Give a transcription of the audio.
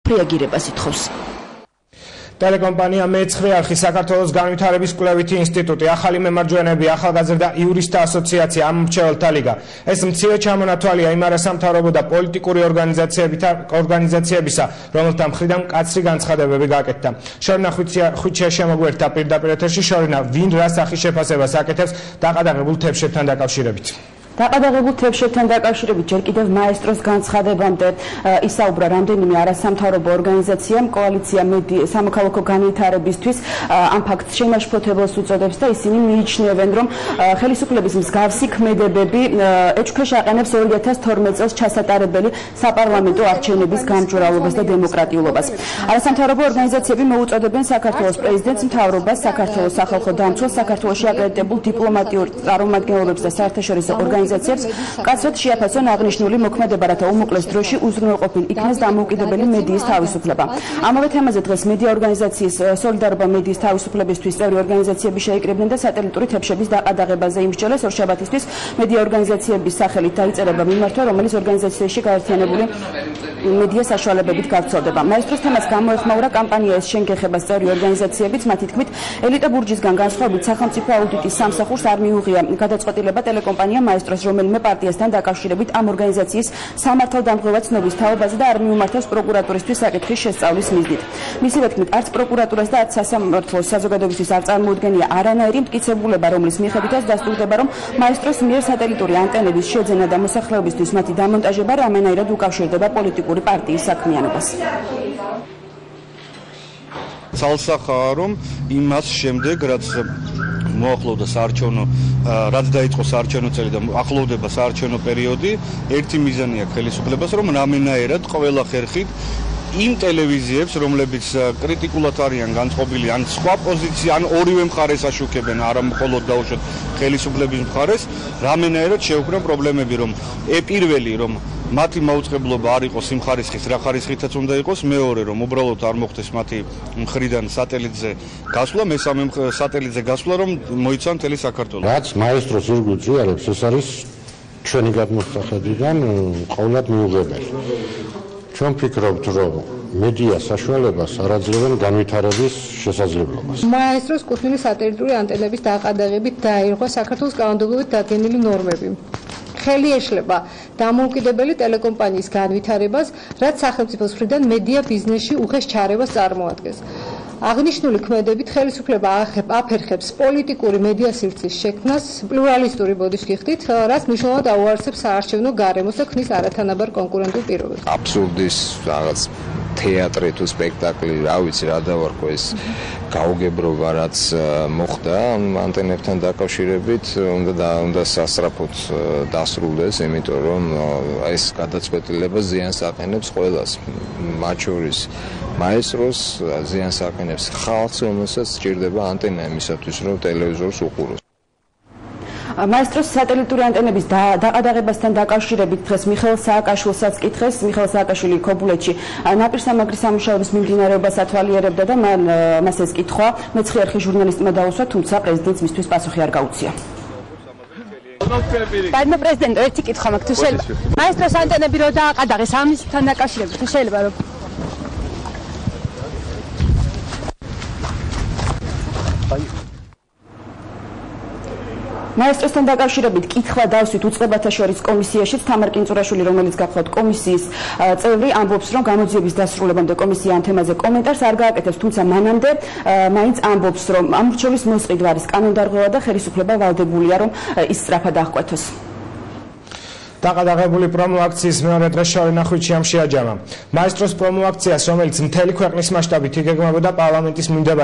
რეაგირებას ითხოვს. Telecompanija მეცხრე არხი საქართველოს განვითარების კვლევითი ინსტიტუტი, ახალი მემარჯვენეები, ახალგაზრდა იურისტთა ასოციაცია, ამომრჩეველთა ლიგა. ეს მცირე ჩამონათვალია იმ არასამთავრობო და პოლიტიკური ორგანიზაციებისა, რომელთა მხრიდან მკაცრი განცხადებები გაკეთდა. შორინა ხვიჩია შემოგვერთა პირდაპირ ეთერში. შორინა, ვინ რა სახის შეფასებას აკეთებს დაყადაღებულ თებშებთან დაკავშირებით? დაყადაღებულ თებშებთან დაკავშირებით ჯერ კიდევ მაესტროს განცხადებამდე ისაუბრა რამდენიმე არასამთავრობო ორგანიზაციამ კოალიცია სამოქალაქო განვითარებისთვის ამ ფაქტს შემაშფოთებელს უწოდებს და ისინი მიიჩნევენ რომ ხელისუფლების მსგავსი ქმედებები ეჭვქვეშ აყენებს 2012 წელს ჩასატარებელი საპარლამენტო არჩევნების გამჭვირვალობას და დემოკრატიულობას. არასამთავრობო ორგანიზაციები მოუწოდებენ საქართველოს პრეზიდენტს, მთავრობას, საქართველოს სახალხო დამცველს, საქართველოში აკრედიტებულ დიპლომატიურ წარმომადგენლობებს და საერთაშორისო კაცრად შეაფასონ აღნიშნული მოქმედება, რათა უმოკლეს დროში უზრუნველყოფილ იქნეს დამოუკიდებელი მედიის თავისუფლება. ამავე თემაზე დღეს მედია ორგანიზაციის სოლიდარობა მედიის თავისუფლებისთვის წევრი ორგანიზაციები შეიკრიბნენ და სატელიტური თებშების დაყადაღებაზე იმსჯელეს. ორშაბათისთვის მედია ორგანიზაციების სახელით დაიწერება მიმართვა, რომელიც ორგანიზაციაში გაერთიანებული მედია საშუალებებით გავრცელდება. მაესტროს თემას გამოეხმაურა კამპანია ეს შენ გეხებას წევრი ორგანიზაციებიც, მათი თქმით, ელიტა ბურჯისგან განსხვავებით სახელმწიფო აუდიტის სამსახურს არ მიუღია გადაწყვეტილება ტელეკომპანია მაესტროს რომელიმე პარტიასთან დაკავშირებით ამ ორგანიზაციის სამართალდამღვრევა ცნობის თაობაზე და არ მიუმართავს პროკურატურისთვის საკითხის შესწავლის მიზნით. მისივე თქმით, არც პროკურატურას და არც სასამართლოს საზოგადოებისთვის არ წარმოუდგენია არანაირი მტკიცებულება, რომლის მიხედვითაც დასტურდება, რომ მაესტროს მიერ სატელიტური ანტენების შეძენა და მოსახლეობისთვის მათი დამონტაჟება რამენაირად უკავშირდება პოლიტიკური პარტიის საქმიანობას. Ცალსახაა, რომ იმას შემდეგ, რაც მოახლოვდა საარჩევნო, რაც დაიწყო საარჩევნო წელი და ახლოვდება საარჩევნო პერიოდი, ერთი მიზანი აქვს ხელისუფლებას, რომ რამენაირად ყველა ხერხით იმ ტელევიზიებს, რომლებიც კრიტიკულად არიან განწყობილი, ან სხვა პოზიცია, ან ორივე მხარეს აშუქებენ, არა მხოლოდ დაუშვათ ხელისუფლების მხარეს, რამენაირად შეუქმნა პრობლემები, რომ პირველი, რომ მათი მაუწყებლობა არ იყოს იმ ხარისხის, რა ხარისხითაც უნდა იყოს, მეორე, რომ უბრალოდ არ მოხდეს მათი მხრიდან სატელიტზე გასვლა, მესამე სატელიტზე გასვლა, რომ მოიცან მთელი საქართველო. რაც მაესტროს ირგვლივ ჭიარებს, ეს არის ჩვენი გადმოსახედიდან ყოველად მიუღებელი. ჩვენ ვფიქრობთ, რომ მედია საშუალებას არ აძლევენ განვითარების შესაძლებლობას. მაესტროს კუთვნილი სატელიტური ანტენების დაყადაღებით დაირღვა საქართველოს კანონმდებლობით დადგენილი ნორმები. ხელი ეშლება დამოუკიდებელი ტელეკომპანიის განვითარებას, რაც სახელმწიფოს მხრიდან მედია ბიზნესში უხეშ ჩარევას წარმოადგენს. აღნიშნული ქმედებით ხელისუფლება აფერხებს პოლიტიკური მედია სივრცის შექმნას პლურალისტური ბოდიშქიხით, რაც მნიშვნელოვნად აუარსებს საარჩევნო გარემოს და ქმნის არათანაბარ კონკურენტულ პირობებს. აბსურდის რაღაც თეატრი თუ სპექტაკლი, რა ვიცი, რა დავარქვა ეს გაუგებრობა, რაც მოხდა ანტენებთან დაკავშირებით, უნდა სასწრაფოდ დასრულდეს, იმიტომ რომ ეს გადაწყვეტილება ზიანს აყენებს ყველას, მათ შორის მაესტროს, ზიანს აყენებს ხალხს, რომელსაც სჭირდება ანტენა იმისათვის, რომ ტელევიზორს უყუროს. მაესტროს სატელიტური ანტენების დაყადაღებასთან დაკავშირებით დღეს მიხეილ სააკაშვილსაც კითხეს. მიხეილ სააკაშვილი ქობულეთში ნაპირსამაგრის სამუშაოების მიმდინარეობას ათვალიერებდა და მას ეს კითხვა მეცხრე არხის ჟურნალისტმა დაუსვა, თუმცა პრეზიდენტს მისთვის პასუხი არ გაუწია. Პარლამენტ პრეზიდენტო, ერთი კითხვა მაქვს, თუ შეიძლება მაესტროს ანტენები რო დააყადაღეს ამისთან დაკავშირებით, თუ შეიძლება რომ მაესტროსთან დაკავშირებით კითხვა დავსვით უწყებათა შორის კომისიაში. თამარ კინწურაშვილი, რომელიც გახლავთ კომისიის წევრი, ამბობს, რომ გამოძიების დასრულებამდე კომისია ამ თემაზე კომენტარს არ გააკეთებს, თუმცა მანამდე მაინც ამბობს, რომ ამ რჩეულის მოსყიდვა არის კანონდარღვევა და ხელისუფლება ვალდებულია, რომ ის სწრაფად აღკვეთოს. დაყადაღებული პრომო აქციის მეორე დღეს შორინა ხვიჩიამ შეაჯამა. მაესტროს პრომო აქციას, რომელიც მთელი ქვეყნის მასშტაბით იგეგმებოდა პარლამენტის მიმდებარე